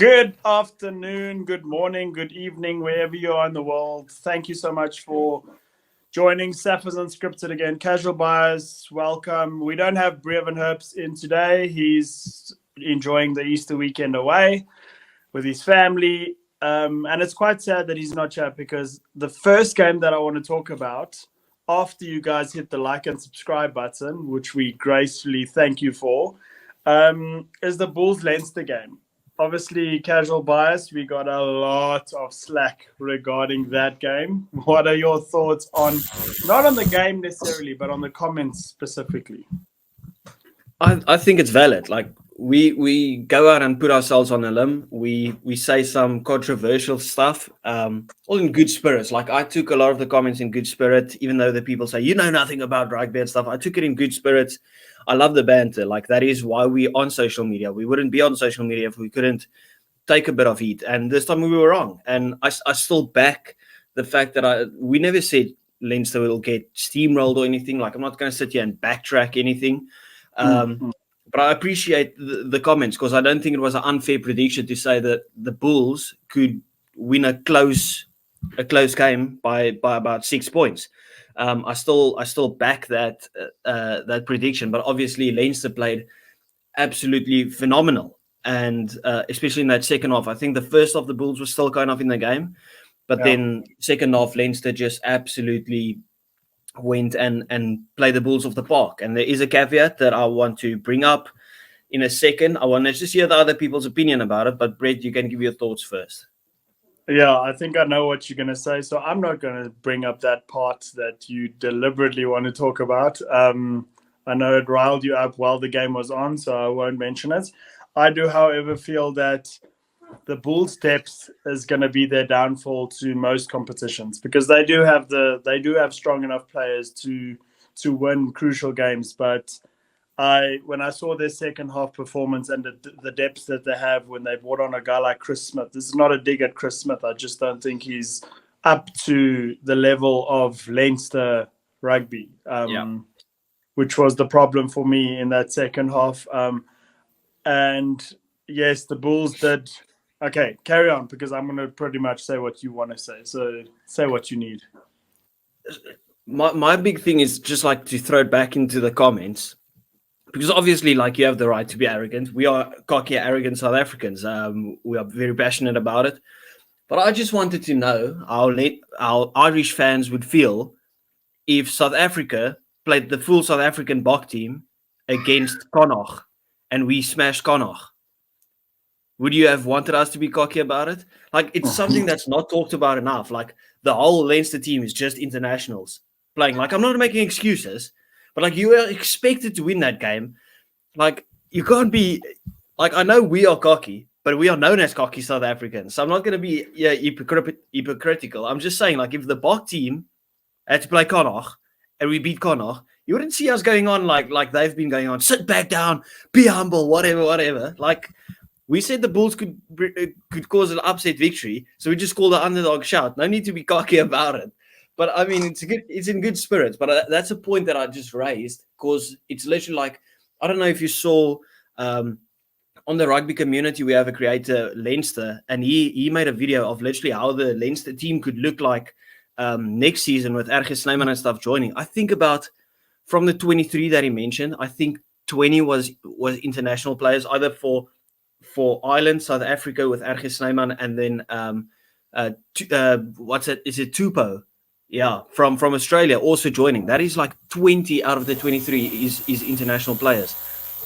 Good afternoon, good morning, good evening, wherever you are in the world. Thank you so much for joining Sappers Unscripted again. Casual Buyers, welcome. We don't have Brevin Herbst in today. He's enjoying the Easter weekend away with his family. And it's quite sad that he's not here because the first game that I want to talk about, after you guys hit the like and subscribe button, which we gracefully thank you for, is the Bulls Leinster game. Obviously, Casual Bias, we got a lot of slack regarding that game. What are your thoughts on, not on the game necessarily, but on the comments specifically? I think it's valid. Like we go out and put ourselves on a limb. We say some controversial stuff, all in good spirits. Like I took a lot of the comments in good spirit, even though the people say you know nothing about rugby and stuff. I took it in good spirits. I love the banter. Like that is why we're on social media. We wouldn't be on social media if we couldn't take a bit of heat. And this time we were wrong. And I still back the fact that we never said Leinster will get steamrolled or anything. Like I'm not going to sit here and backtrack anything. But I appreciate the comments because I don't think it was an unfair prediction to say that the Bulls could win a close game by about 6 points. I still back that prediction, but obviously Leinster played absolutely phenomenal, and especially in that second half. I think the first half the Bulls were still kind of in the game, but then second half Leinster just absolutely went and play the Bulls off the park. And there is a caveat that I want to bring up in a second. I want to just hear the other people's opinion about it, but Brett, you can give your thoughts first. Yeah, I think I know what you're going to say, so I'm not going to bring up that part that you deliberately want to talk about. I know it riled you up while the game was on, so I won't mention it. I do, however, feel that the Bulls' depth is going to be their downfall to most competitions because they do have strong enough players to win crucial games. But when I saw their second half performance and the depth that they have when they brought on a guy like Chris Smith, this is not a dig at Chris Smith. I just don't think he's up to the level of Leinster rugby, which was the problem for me in that second half. And yes, the Bulls did. Okay, carry on because I'm going to pretty much say what you want to say. So say what you need. My big thing is just like to throw it back into the comments because obviously, like you have the right to be arrogant. We are cocky, arrogant South Africans. We are very passionate about it. But I just wanted to know how our Irish fans would feel if South Africa played the full South African Bok team against Connacht and we smashed Connacht. Would you have wanted us to be cocky about it? Like, it's something that's not talked about enough. Like, the whole Leinster team is just internationals playing. Like, I'm not making excuses, but, like, you are expected to win that game. Like, you can't be... Like, I know we are cocky, but we are known as cocky South Africans. So I'm not going to be hypocritical. I'm just saying, like, if the Bok team had to play Connacht and we beat Connacht, you wouldn't see us going on like they've been going on. Sit back down, be humble, whatever. Like... We said the Bulls could cause an upset victory, so we just called the underdog shout. No need to be cocky about it. But I mean, it's in good spirits. But that's a point that I just raised because it's literally like, I don't know if you saw on the rugby community, we have a creator, Leinster, and he made a video of literally how the Leinster team could look like next season with Erge Snyman and stuff joining. I think about from the 23 that he mentioned, I think 20 was international players, either for Ireland, South Africa with Erge Snyman, and then what's it? Is it Tupou? Yeah, from Australia also joining. That is like 20 out of the 23 is international players.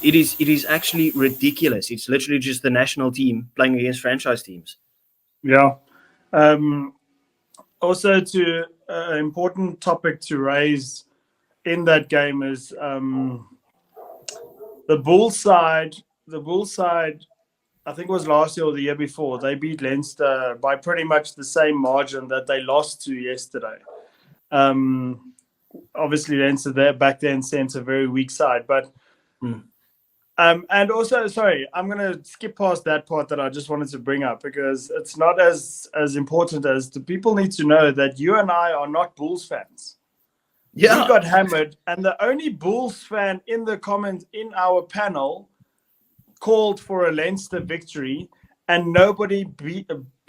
It is actually ridiculous. It's literally just the national team playing against franchise teams. Yeah. Also, to an important topic to raise in that game is the Bulls side. The Bulls side, I think it was last year or the year before, they beat Leinster by pretty much the same margin that they lost to yesterday. Obviously, Leinster there back then sent a very weak side, but and also, sorry, I'm going to skip past that part that I just wanted to bring up because it's not as important as the people need to know that you and I are not Bulls fans. Yeah. We got hammered, and the only Bulls fan in the comments in our panel called for a Leinster victory, and nobody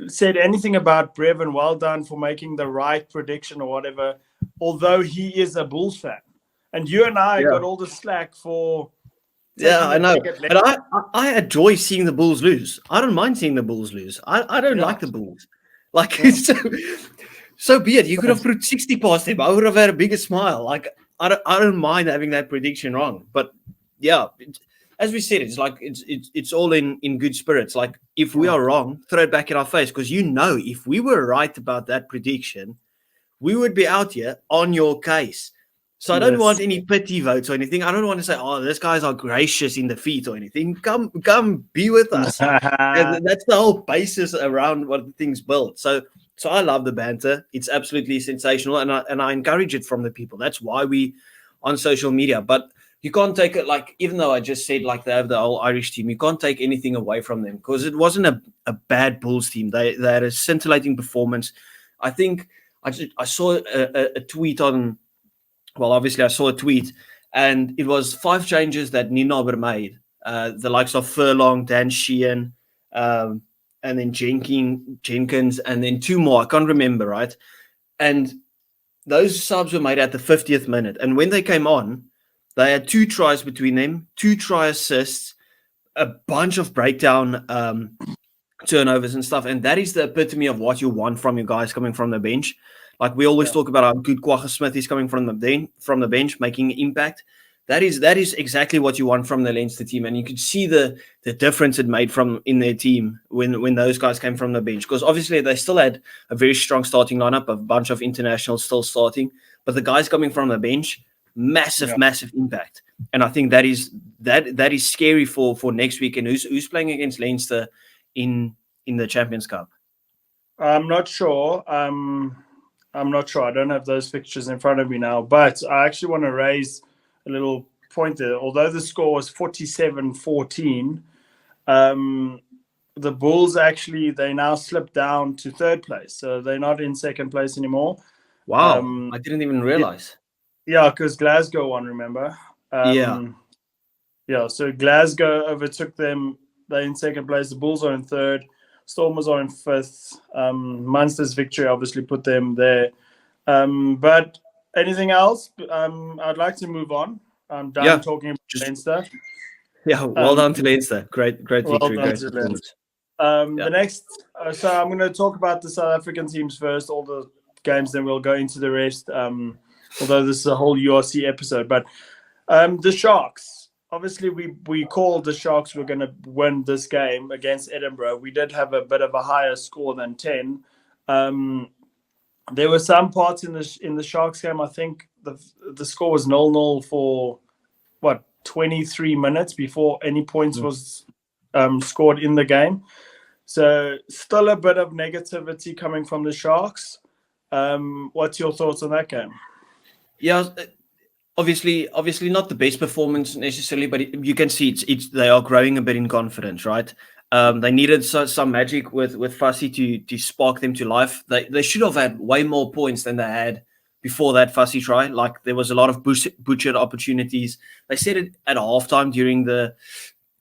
said anything about Brevin. Well done for making the right prediction or whatever, although he is a Bulls fan. And you and I got all the slack for Yeah, taking I a know. dig at But I enjoy seeing the Bulls lose. I don't mind seeing the Bulls lose. I don't Yeah. like the Bulls. Like, Yeah. so be it. You could have put 60 past them. I would have had a bigger smile. Like, I don't mind having that prediction wrong. But yeah, as we said, it's like it's all in good spirits. Like, if we are wrong, throw it back in our face. Because if we were right about that prediction, we would be out here on your case. So I don't want any pity votes or anything. I don't want to say, "Oh, this guy's are gracious in defeat" or anything. Come, be with us. And that's the whole basis around what the thing's built. So I love the banter. It's absolutely sensational, and I encourage it from the people. That's why we on social media. But you can't take it like, even though I just said like they have the whole Irish team, you can't take anything away from them because it wasn't a bad Bulls team. They had a scintillating performance. I think I saw a tweet on. Well, obviously, I saw a tweet, and it was 5 changes that Nienaber made. The likes of Furlong, Dan Sheehan, and then Jenkins, and then 2 more. I can't remember, right? And those subs were made at the 50th minute. And when they came on, they had 2 tries between them, 2 try assists, a bunch of breakdown turnovers and stuff. And that is the epitome of what you want from your guys coming from the bench. Like we always talk about how good Kwagga Smith is coming from the bench, making impact. That is exactly what you want from the Leinster team, and you could see the difference it made in their team when those guys came from the bench. Because obviously they still had a very strong starting lineup, a bunch of internationals still starting, but the guys coming from the bench, massive impact. And I think that is scary for next week. And who's playing against Leinster in the Champions Cup? I'm not sure. I'm not sure. I don't have those fixtures in front of me now, but I actually want to raise a little point there. Although the score was 47-14, the Bulls they now slipped down to 3rd place. So they're not in 2nd place anymore. Wow. I didn't even realize. Yeah, because Glasgow won, remember? Yeah, so Glasgow overtook them. They're in 2nd place. The Bulls are in 3rd. Stormers are in 5th. Munster's victory obviously put them there. But anything else? I'd like to move on. I'm done talking about Leinster. Yeah, well done to Leinster. Great victory. Well great performance. The next, so I'm going to talk about the South African teams first, all the games, then we'll go into the rest, although this is a whole URC episode. But the Sharks. Obviously, we called the Sharks were going to win this game against Edinburgh. We did have a bit of a higher score than 10. There were some parts in the Sharks game. I think the score was 0-0 for 23 minutes before any points was scored in the game. So still a bit of negativity coming from the Sharks. What's your thoughts on that game? Yeah. Obviously not the best performance necessarily, but you can see they are growing a bit in confidence, right? They needed some magic with Fussy to spark them to life. They should have had way more points than they had before that Fussy try. Like there was a lot of butchered opportunities. They said it at halftime during the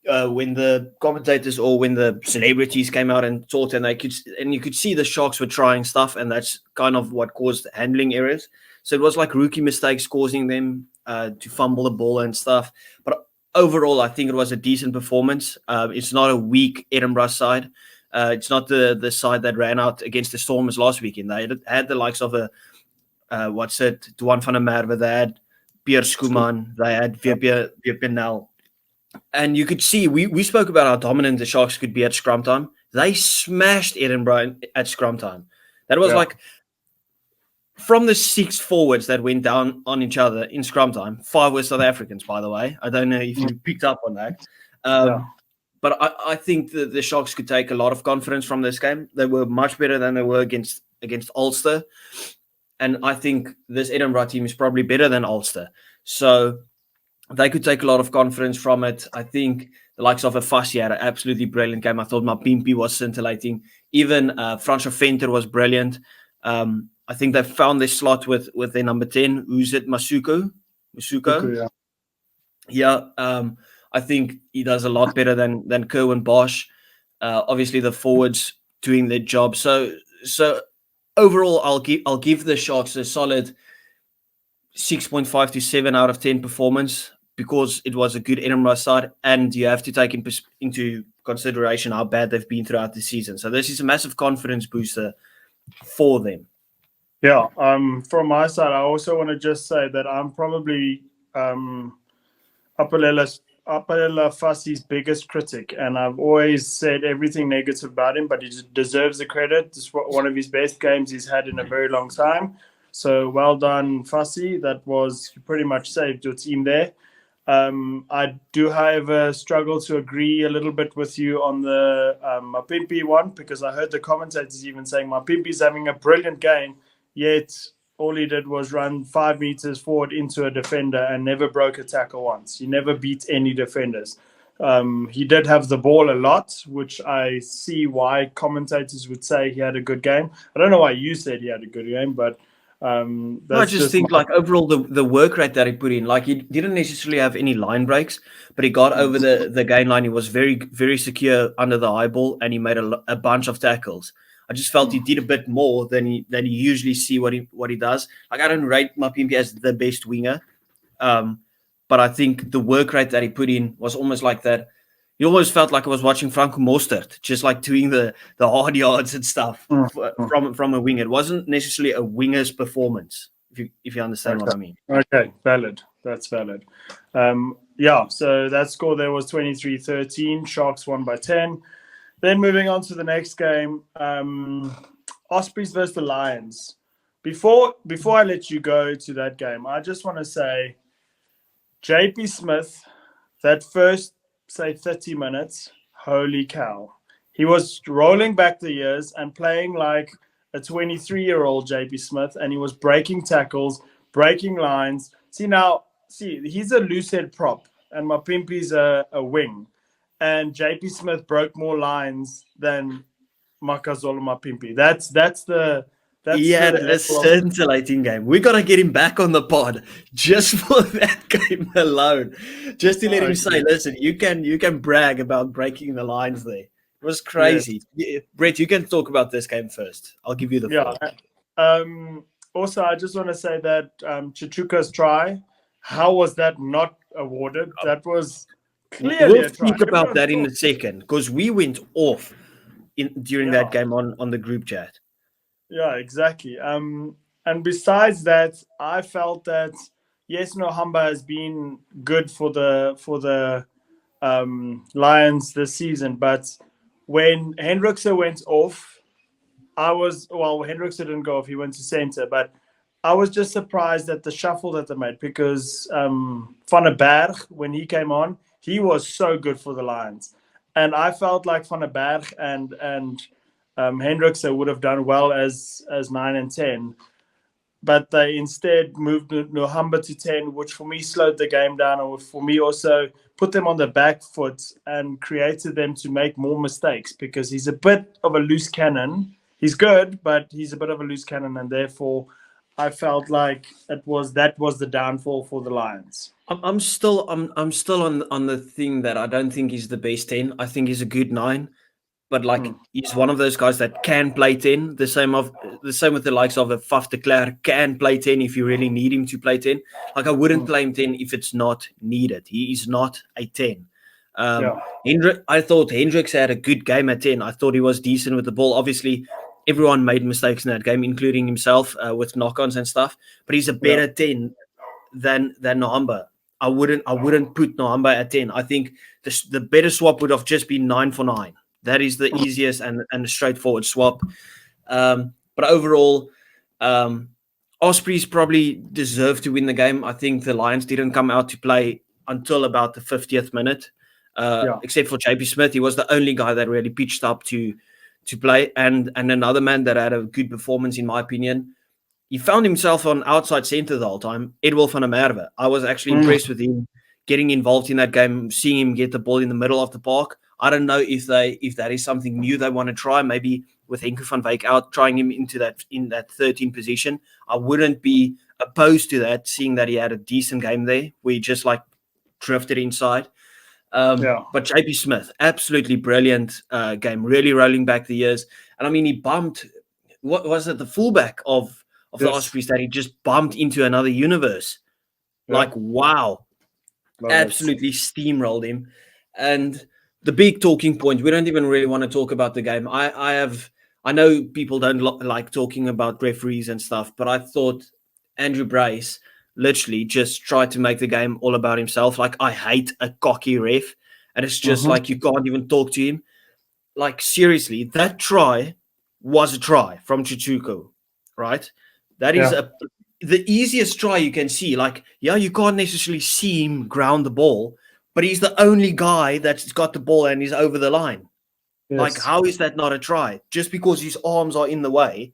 when the commentators or when the celebrities came out and talked, and you could see the Sharks were trying stuff, and that's kind of what caused handling errors. So it was like rookie mistakes causing them to fumble the ball and stuff. But overall, I think it was a decent performance. It's not a weak Edinburgh side. It's not the side that ran out against the Stormers last weekend. They had the likes of Duan van der Merwe, they had Pierre Schoeman, they had VP Nel. And you could see, we spoke about how dominant the Sharks could be at scrum time. They smashed Edinburgh at scrum time. That was like, from the 6 forwards that went down on each other in scrum time, 5 were South Africans, by the way. I don't know if you picked up on that. But I think that the Sharks could take a lot of confidence from this game. They were much better than they were against Ulster. And I think this Edinburgh team is probably better than Ulster. So they could take a lot of confidence from it. I think the likes of a Fussy had an absolutely brilliant game. I thought Mapimpi was scintillating. Even Francois Venter was brilliant. I think they found their slot with their number 10. Who's it? Masuko? Yeah. I think he does a lot better than Kerwin Bosch. Obviously, the forwards doing their job. So overall, I'll give the Sharks a solid 6.5 to 7 out of 10 performance, because it was a good Edinburgh side, and you have to take into consideration how bad they've been throughout the season. So this is a massive confidence booster for them. Yeah, from my side, I also want to just say that I'm probably Apalella Fassi's biggest critic, and I've always said everything negative about him, but he deserves the credit. It's one of his best games he's had in a very long time. So well done, Fassi. That was pretty much saved your team there. I do, however, struggle to agree a little bit with you on the Mapimpi one, because I heard the commentators even saying Mapimpi's having a brilliant game, yet all he did was run 5 meters forward into a defender and never broke a tackle once. He never beat any defenders. He did have the ball a lot, which I see why commentators would say he had a good game. I don't know why you said he had a good game, but I just think like overall the work rate that he put in, like he didn't necessarily have any line breaks, but he got over the gain line. He was very, very secure under the high ball, and he made a bunch of tackles. I just felt he did a bit more than you usually see what he does. Like, I don't rate Mapimpi as the best winger, but I think the work rate that he put in was almost like that. You almost felt like I was watching Franco Mostert, just like doing the hard yards and stuff from a wing. It wasn't necessarily a winger's performance, if you understand what I mean. Okay, valid. That's valid. Yeah, so that score there was 23-13. Sharks won by 10. Then moving on to the next game, Ospreys versus the Lions. Before I let you go to that game, I just want to say, JP Smith, that first, say, 30 minutes, holy cow. He was rolling back the years and playing like a 23-year-old JP Smith, and he was breaking tackles, breaking lines. See, he's a loosehead prop, and Mapimpi's a wing. And JP Smith broke more lines than Makazole Mapimpi. That's he had a scintillating game. We got to get him back on the pod just for that game alone, just to let him say, "Listen, you can brag about breaking the lines there." It was crazy. Yes. Brett, you can talk about this game first. I'll give you the floor. Also, I just want to say that Chichuka's try, how was that not awarded? That was clearly we'll speak about that in a second, because we went off during that game on the group chat. Yeah, exactly. And besides that, I felt that yes, Nohamba has been good for the Lions this season, but when Hendrickse went off, Hendrickse didn't go off; he went to center. But I was just surprised at the shuffle that they made, because Van der Berg, when he came on, he was so good for the Lions, and I felt like Van der Berg and Hendrickse would have done well as 9 and 10, but they instead moved Nohamba to 10, which for me slowed the game down, or for me also put them on the back foot and created them to make more mistakes, because he's a bit of a loose cannon. He's good, but he's a bit of a loose cannon, and therefore I felt like that was the downfall for the Lions. I'm still on the thing that I don't think he's the best 10. I think he's a good 9. But he's one of those guys that can play 10. The same with the likes of a Faf de Klerk, can play 10 if you really need him to play 10. Like, I wouldn't play him 10 if it's not needed. He is not a 10. I thought Hendricks had a good game at 10. I thought he was decent with the ball. Obviously, everyone made mistakes in that game, including himself with knock-ons and stuff. But he's a better 10 than Nohamba. I wouldn't put Nohamba at 10. I think the better swap would have just been 9 for 9. That is the easiest and straightforward swap. But overall, Ospreys probably deserve to win the game. I think the Lions didn't come out to play until about the 50th minute, except for JP Smith. He was the only guy that really pitched up to play. And another man that had a good performance, in my opinion. He found himself on outside centre the whole time, Edwil van der Merwe. I was actually impressed with him getting involved in that game, seeing him get the ball in the middle of the park. I don't know if that is something new they want to try. Maybe with Henke van Wyk out, trying him in that 13 position. I wouldn't be opposed to that, seeing that he had a decent game there. We just drifted inside. Yeah. But JP Smith, absolutely brilliant game, really rolling back the years. And I mean, he bumped, what was it, the fullback of the Yes. Ospreys that he just bumped into another universe. Yeah. Like, wow, Love it. absolutely steamrolled him. And the big talking point, we don't even really want to talk about the game. I know people don't like talking about referees and stuff, but I thought Andrew Brace literally just tried to make the game all about himself. Like, I hate a cocky ref, and it's just Mm-hmm. like you can't even talk to him. Like, seriously, that try was a try from Chichuko, right? That is Yeah. the easiest try you can see. Like, yeah, you can't necessarily see him ground the ball, but he's the only guy that's got the ball and he's over the line. Like, Yes. how is that not a try? Just because his arms are in the way,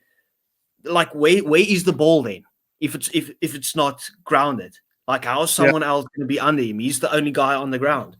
like where is the ball then? If it's not grounded, like how is Yeah. someone else going to be under him? He's the only guy on the ground.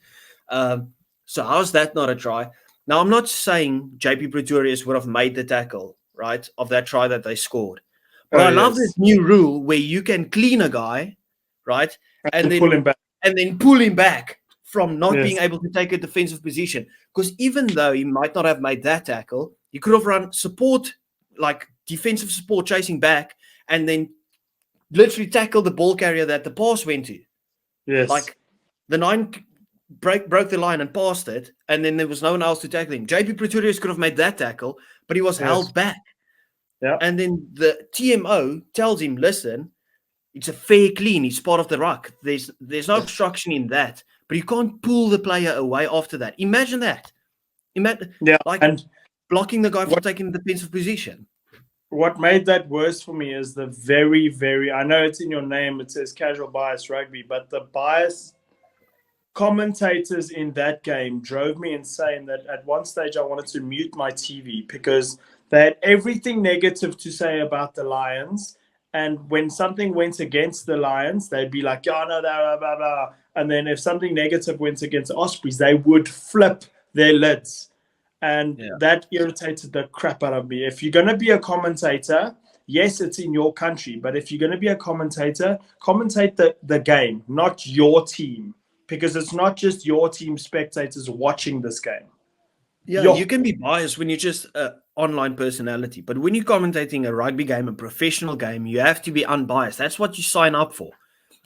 So how is that not a try? Now I'm not saying JP Pretorius would have made the tackle right of that try that they scored, but Oh, I love this yes. new rule where you can clean a guy, right, and And pull him then back. pull him back from not being Yes. able to take a defensive position. Because even though he might not have made that tackle, he could have run support, like defensive support, chasing back, and then literally tackle the ball carrier that the pass went to. Yes. Like the nine broke the line and passed it, and then there was no one else to tackle him. JP Pretorius could have made that tackle, but he was Yes. held back. Yeah. And then the TMO tells him, listen, it's a fair clean. He's part of the ruck. There's no obstruction in that, but you can't pull the player away after that. Imagine that. Imagine Yeah. like And blocking the guy from what taking the defensive position. what made that worse for me is the very, very, I know it's in your name, it says casual bias rugby, but the bias commentators in that game drove me insane that at one stage I wanted to mute my TV because they had everything negative to say about the Lions. And when something went against the Lions, they'd be like, yeah, no, blah, blah, blah. And then if something negative went against the Ospreys, they would flip their lids. And Yeah. that irritated the crap out of me. If you're going to be a commentator, yes, it's in your country, but if you're going to be a commentator, commentate the game, not your team, because it's not just your team spectators watching this game. Yeah, you can be biased when you're just an online personality, but when you're commentating a rugby game, a professional game, you have to be unbiased. That's what you sign up for.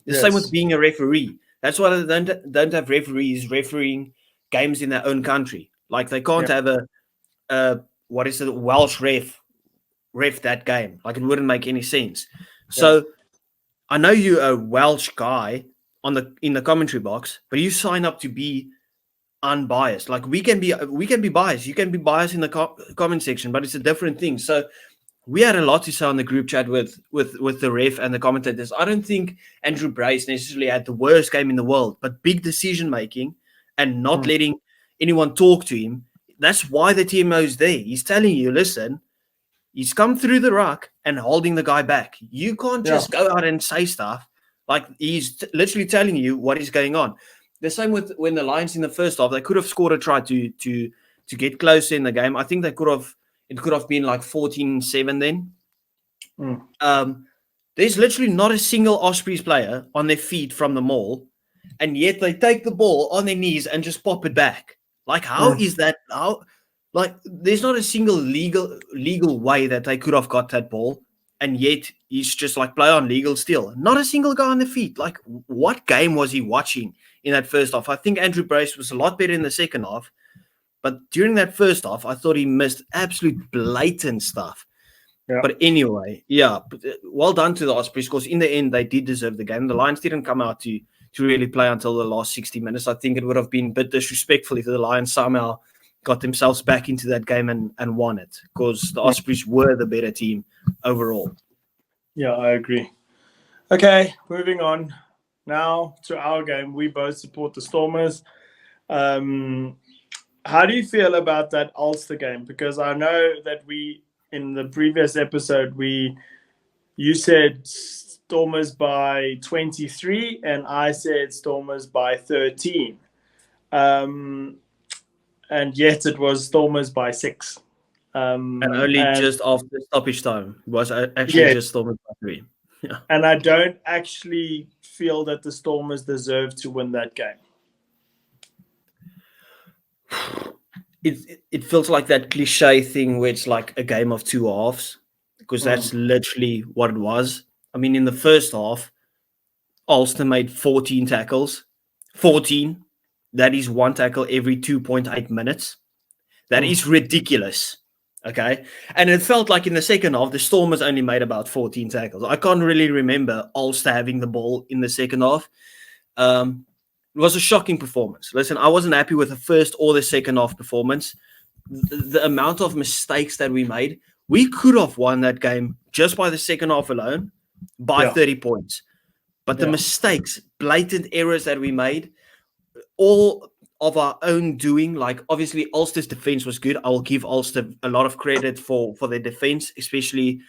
The same with being a referee. That's why they don't have referees refereeing games in their own country. Like they can't have a what is it, Welsh ref that game. Like it wouldn't make any sense. So I know you're a Welsh guy in the commentary box, but you sign up to be unbiased. Like we can be biased. You can be biased in the comment section, but it's a different thing. So we had a lot to say on the group chat with the ref and the commentators. I don't think Andrew Brace necessarily had the worst game in the world, but big decision making and not letting anyone talk to him. That's why the TMO is there. He's telling you, listen, he's come through the ruck and holding the guy back. You can't just go out and say stuff. Like he's literally telling you what is going on. The same with when the Lions in the first half, they could have scored a try to get closer in the game. I think it could have been like 14-7 then. There's literally not a single Ospreys player on their feet from the maul, and yet they take the ball on their knees and just pop it back. Like, how is that? How? Like, there's not a single legal way that they could have got that ball, and yet he's just like play on legal still. Not a single guy on the feet. Like, what game was he watching in that first half? I think Andrew Brace was a lot better in the second half, but during that first half, I thought he missed absolute blatant stuff. Yeah. But anyway, well done to the Ospreys because in the end they did deserve the game. The Lions didn't come out to really play until the last 60 minutes. I think it would have been a bit disrespectful if the Lions somehow got themselves back into that game and won it because the Ospreys were the better team overall. Yeah, I agree. Okay, moving on now to our game. We both support the Stormers. How do you feel about that Ulster game? Because I know that in the previous episode, you said Stormers by 23 and I said Stormers by 13. And yet it was Stormers by 6. And only just after stoppage time. It was actually just Stormers by 3. Yeah. And I don't actually feel that the Stormers deserve to win that game. it feels like that cliche thing where it's like a game of two halves, because that's literally what it was. I mean, in the first half, Ulster made 14 tackles. 14. That is one tackle every 2.8 minutes. That is ridiculous. Okay. And it felt like in the second half, the Stormers only made about 14 tackles. I can't really remember Ulster having the ball in the second half. It was a shocking performance. Listen, I wasn't happy with the first or the second half performance. The amount of mistakes that we made, we could have won that game just by the second half alone by 30 points. But the mistakes, blatant errors that we made, all of our own doing. Like, obviously, Ulster's defense was good. I will give Ulster a lot of credit for their defense, especially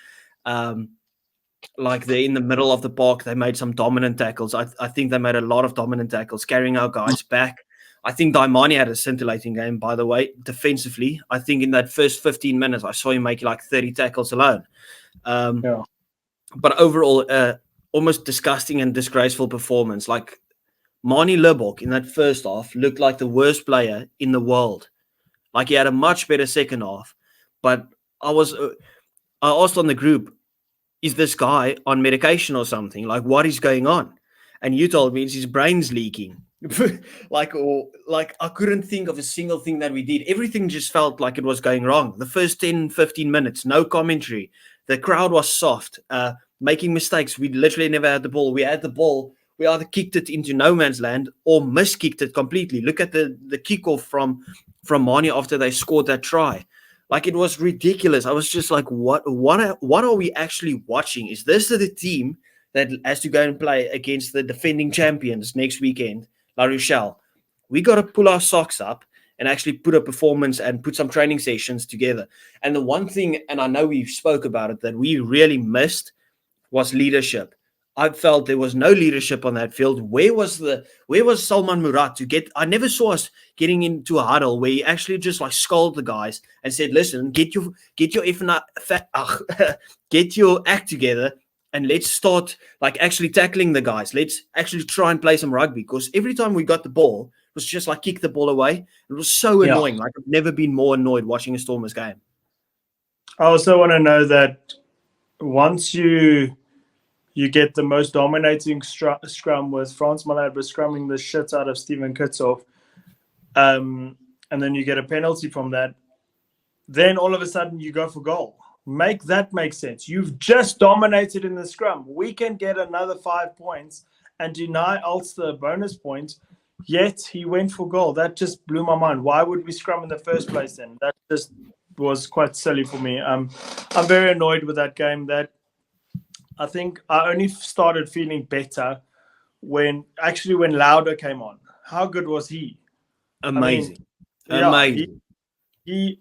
like they're in the middle of the park. They made some dominant tackles. I think they made a lot of dominant tackles, carrying our guys back. I think Daimani had a scintillating game, by the way, defensively. I think in that first 15 minutes, I saw him make like 30 tackles alone. But overall, almost disgusting and disgraceful performance. Like, Manie Libbok in that first half looked like the worst player in the world. Like, he had a much better second half. But I asked on the group, is this guy on medication or something? Like, what is going on? And you told me it's his brain's leaking. like I couldn't think of a single thing that we did. Everything just felt like it was going wrong. The first 10, 15 minutes, no commentary. The crowd was soft, making mistakes. We literally never had the ball. We had the ball. We either kicked it into no man's land or miskicked it completely. Look at the kickoff from Manie after they scored that try. Like, it was ridiculous. I was just like, what are we actually watching? Is this the team that has to go and play against the defending champions next weekend, La Rochelle? We got to pull our socks up and actually put a performance and put some training sessions together. And the one thing, and I know we spoke about it, that we really missed was leadership. I felt there was no leadership on that field. Where was Salman Murat to get? I never saw us getting into a huddle where he actually just like scolded the guys and said, "Listen, get your get your act together and let's start like actually tackling the guys. Let's actually try and play some rugby." Because every time we got the ball, it was just like kick the ball away. It was so annoying. Like, I've never been more annoyed watching a Stormers game. I also want to know that once you get the most dominating scrum with Frans Malherbe scrumming the shit out of Steven Kitshoff, and then you get a penalty from that, then all of a sudden you go for goal. Make that make sense. You've just dominated in the scrum. We can get another 5 points and deny Ulster a bonus point, yet he went for goal. That just blew my mind. Why would we scrum in the first place then? That just was quite silly for me. I'm very annoyed with that game. That I think I only started feeling better when Lauder came on. How good was he? Amazing. Amazing.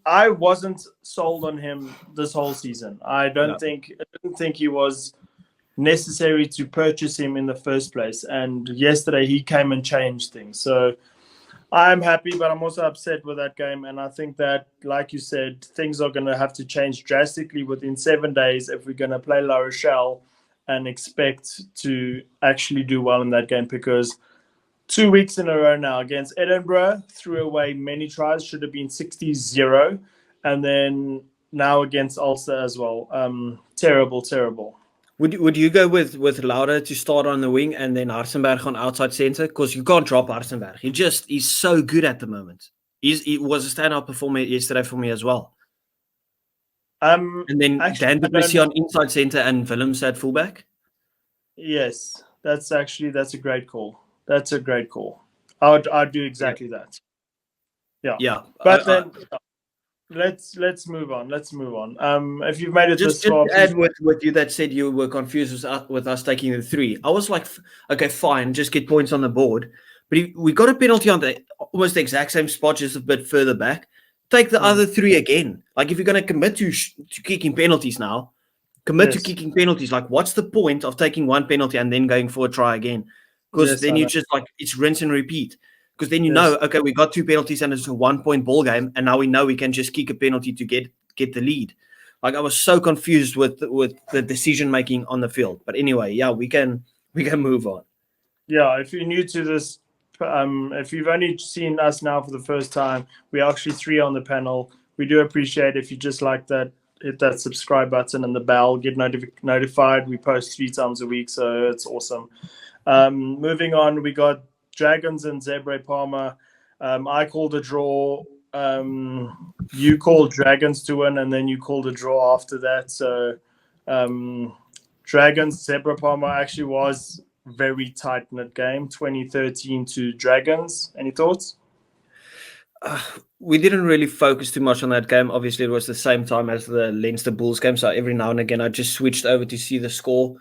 I wasn't sold on him this whole season. I didn't think he was necessary to purchase him in the first place. And yesterday he came and changed things. So I'm happy, but I'm also upset with that game. And I think that, like you said, things are going to have to change drastically within 7 days if we're going to play La Rochelle and expect to actually do well in that game, because 2 weeks in a row now against Edinburgh, threw away many tries, should have been 60-0. And then now against Ulster as well. Terrible. Would you go with Lauder to start on the wing and then Harsenberg on outside centre? Because you can't drop Harsenberg. He's so good at the moment. He was a standout performer yesterday for me as well. And then Dan du Plessis on inside centre and Willems at fullback? Yes, that's a great call. That's a great call. I'd do exactly that. Yeah. But then let's move on. If you've made it just this far, to add with you that said you were confused with us taking the 3. I was like, okay, fine, just get points on the board. But we got a penalty on almost the exact same spot, just a bit further back. Take the other 3 again. Like, if you're going to commit to kicking penalties now, to kicking penalties. Like, what's the point of taking one penalty and then going for a try again? Because then you just, like, it's rinse and repeat. Because then you know, okay, we got 2 penalties and it's a 1-point ball game, and now we know we can just kick a penalty to get the lead. Like, I was so confused with the decision making on the field. But anyway, we can move on. Yeah, if you're new to this If you've only seen us now for the first time, we're actually 3 on the panel. We do appreciate if you just like that, hit that subscribe button and the bell, get notified. We post 3 times a week, so it's awesome. Moving on, we got Dragons and Zebre Palmer. I called a draw. You called Dragons to win, and then you called a draw after that. So Dragons, Zebra Palmer actually was very tight knit game, 2013 to Dragons. Any thoughts? We didn't really focus too much on that game. Obviously, it was the same time as the Leinster Bulls game, so every now and again I just switched over to see the score.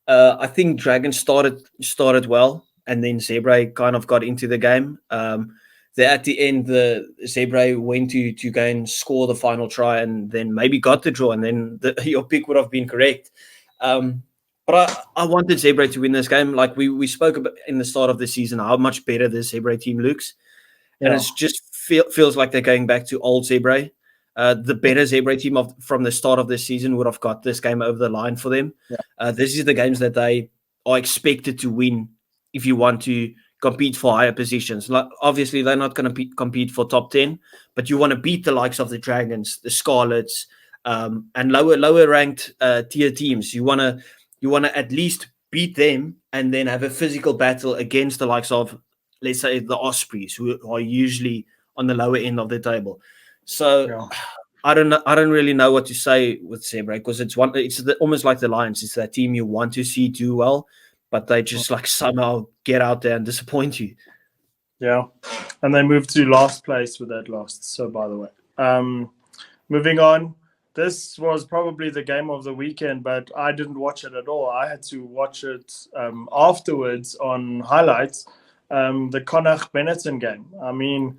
I think Dragons started well, and then Zebra kind of got into the game. At the end, the Zebra went to go and score the final try, and then maybe got the draw, and then your pick would have been correct. But I wanted Zebra to win this game. Like we spoke about in the start of the season, how much better the Zebra team looks. And it's just feels like they're going back to old Zebra. The better Zebra team from the start of this season would have got this game over the line for them. This is the games that they are expected to win if you want to compete for higher positions. Like, obviously, they're not going to compete for top 10, but you want to beat the likes of the Dragons, the Scarlets, and lower ranked tier teams. You want to at least beat them and then have a physical battle against the likes of, let's say, the Ospreys, who are usually on the lower end of the table. So I don't really know what to say with Zebra, because it's almost like the Lions. It's that team you want to see do well, but they just like somehow get out there and disappoint you. Yeah, and they moved to last place with that loss. So by the way, moving on. This was probably the game of the weekend, but I didn't watch it at all. I had to watch it afterwards on highlights. The Connacht Benetton game. I mean,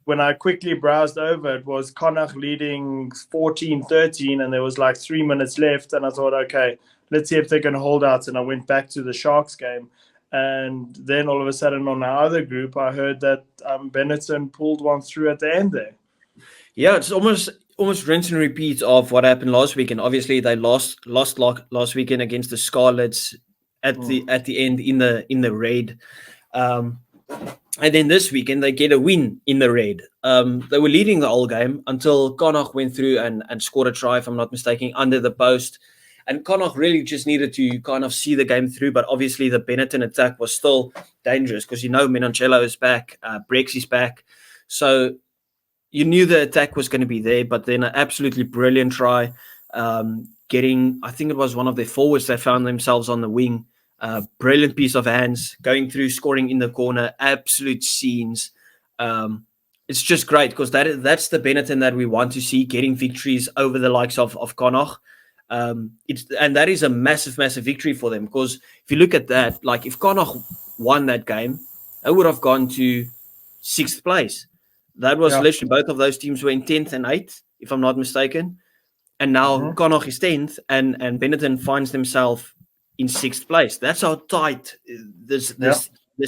when I quickly browsed over, it was Connacht leading 14-13, and there was like 3 minutes left. And I thought, okay, let's see if they can hold out. And I went back to the Sharks game. And then all of a sudden on our other group, I heard that Benetton pulled one through at the end there. Yeah, it's almost rinse and repeat of what happened last weekend. Obviously, they lost last weekend against the Scarlets at the end in the raid, and then this weekend they get a win in the raid. They were leading the whole game until Connacht went through and scored a try, if I'm not mistaken, under the post. And Connacht really just needed to kind of see the game through, but obviously the Benetton attack was still dangerous because Menoncello is back, Brex is back, so you knew the attack was going to be there. But then an absolutely brilliant try, getting, I think it was one of their forwards that found themselves on the wing. Brilliant piece of hands, going through, scoring in the corner, absolute scenes. It's just great because that's the Benetton that we want to see, getting victories over the likes of Connacht. And that is a massive victory for them, because if you look at that, like if Connacht won that game, they would have gone to 6th place. That was literally, both of those teams were in 10th and 8th, if I'm not mistaken. And now Connacht is 10th, and Benetton finds themselves in 6th place. That's how tight this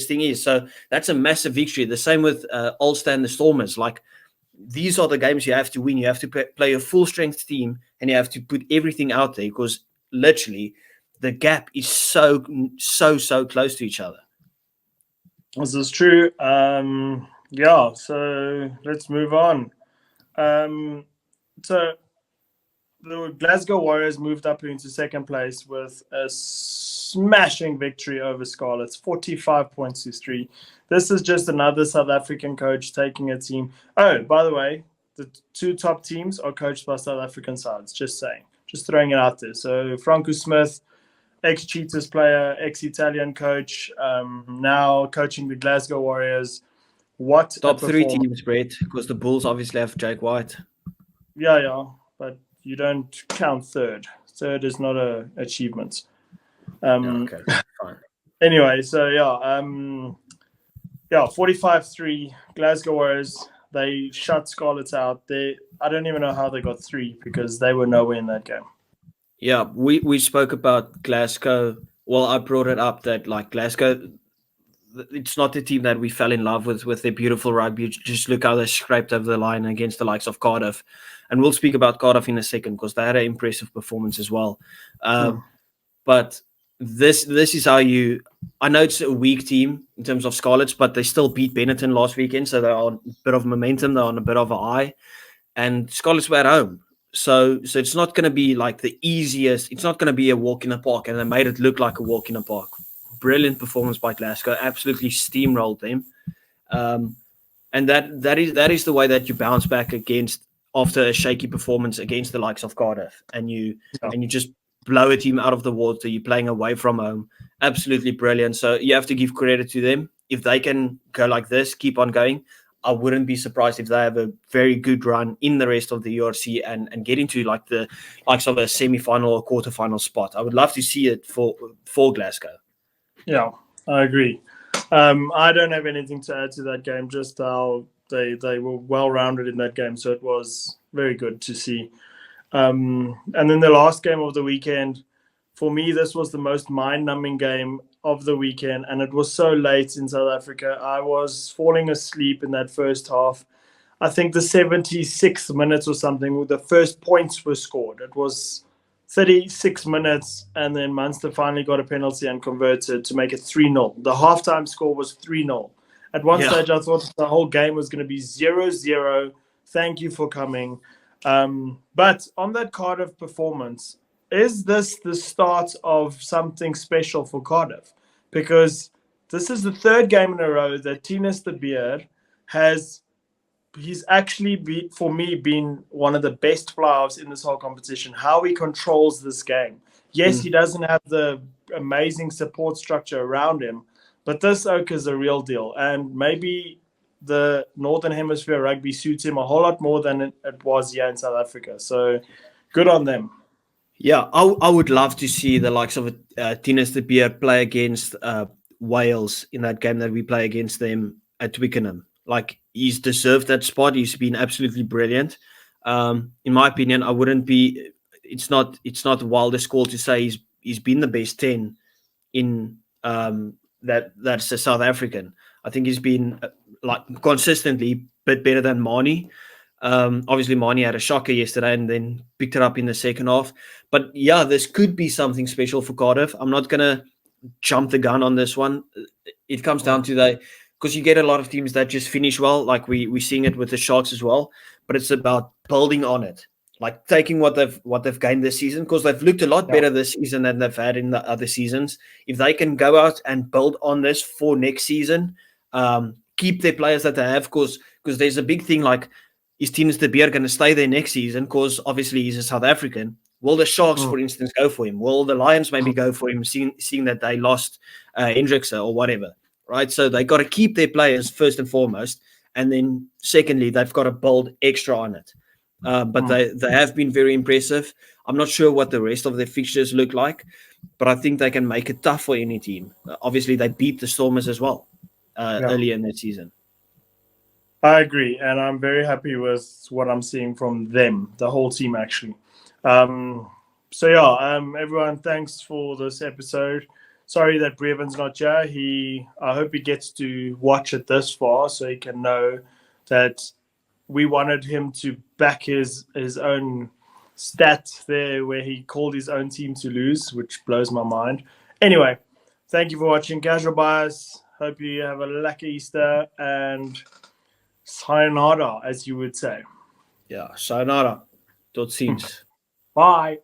thing is. So that's a massive victory. The same with Ulster and the Stormers. Like, these are the games you have to win. You have to play a full strength team, and you have to put everything out there, because literally the gap is so close to each other. This is true. So let's move on. So the Glasgow Warriors moved up into 2nd place with a smashing victory over Scarlets, 45 points to 3. This is just another South African coach taking a team. Oh, by the way, the 2 top teams are coached by South African sides. Just saying, just throwing it out there. So Franco Smith, ex-Cheetahs player, ex-Italian coach, now coaching the Glasgow Warriors. What top 3 teams, Brett, because the Bulls obviously have Jake White. Yeah, but you don't count 3rd. 3rd is not an achievement. Okay, fine. Anyway, so 45-3 Glasgow Warriors. They shut Scarlets out. I don't even know how they got 3, because they were nowhere in that game. Yeah, we spoke about Glasgow. Well, I brought it up that, like, Glasgow, it's not the team that we fell in love with their beautiful rugby. Just look how they scraped over the line against the likes of Cardiff. And we'll speak about Cardiff in a second, because they had an impressive performance as well. But this is how you. I know it's a weak team in terms of Scarlets, but they still beat Benetton last weekend, so they're on a bit of momentum. They're on a bit of a high, and Scarlets were at home, so it's not going to be like the easiest. It's not going to be a walk in the park, and they made it look like a walk in the park. Brilliant performance by Glasgow, absolutely steamrolled them, and that is the way that you bounce back against after a shaky performance against the likes of Cardiff, and you just blow a team out of the water. You're playing away from home, absolutely brilliant. So you have to give credit to them if they can go like this, keep on going. I wouldn't be surprised if they have a very good run in the rest of the URC and get into like the likes of a semi-final or quarter-final spot. I would love to see it for Glasgow. Yeah, I agree. I don't have anything to add to that game, just how they were well-rounded in that game, so it was very good to see. And then the last game of the weekend, for me, this was the most mind-numbing game of the weekend, and it was so late in South Africa. I was falling asleep in that first half. I think the 76th minutes or something, the first points were scored. It was 36 minutes, and then Munster finally got a penalty and converted to make it 3-0. The halftime score was 3-0. At one stage, I thought the whole game was going to be 0-0. Thank you for coming. But on that Cardiff performance, is this the start of something special for Cardiff? Because this is the third game in a row that Tinus de Beer he's actually, for me, been one of the best fly-offs in this whole competition. How he controls this game. Yes, he doesn't have the amazing support structure around him, but this oak is a real deal. And maybe the Northern Hemisphere rugby suits him a whole lot more than it was here in South Africa. So good on them. Yeah, I would love to see the likes of Tinus de Beer play against Wales in that game that we play against them at Twickenham. Like, he's deserved that spot. He's been absolutely brilliant. In my opinion, I wouldn't be. It's not the wildest call to say he's been the best 10 in that's a South African. I think he's been like consistently a bit better than Mani. Obviously, Mani had a shocker yesterday and then picked it up in the second half. But yeah, this could be something special for Cardiff. I'm not gonna jump the gun on this one. It comes down to because you get a lot of teams that just finish well, like we're seeing it with the Sharks as well. But it's about building on it, like taking what they've gained this season, because they've looked a lot better this season than they've had in the other seasons. If they can go out and build on this for next season, keep their players that they have, because there's a big thing like, is Tinus de Beer going to stay there next season? Because obviously he's a South African. Will the Sharks, for instance, go for him? Will the Lions maybe go for him, seeing that they lost Hendrickse or whatever? Right, so they got to keep their players first and foremost, and then secondly, they've got to build extra on it. But they have been very impressive. I'm not sure what the rest of their fixtures look like, but I think they can make it tough for any team. Obviously, they beat the Stormers as well earlier in the season. I agree, and I'm very happy with what I'm seeing from them, the whole team actually. Everyone, thanks for this episode. Sorry that Breven's not here. I hope he gets to watch it this far so he can know that we wanted him to back his own stat there where he called his own team to lose, which blows my mind. Anyway, thank you for watching Casual Bias. Hope you have a lucky Easter and sayonara, as you would say. Yeah, sayonara. Tot ziens. Bye.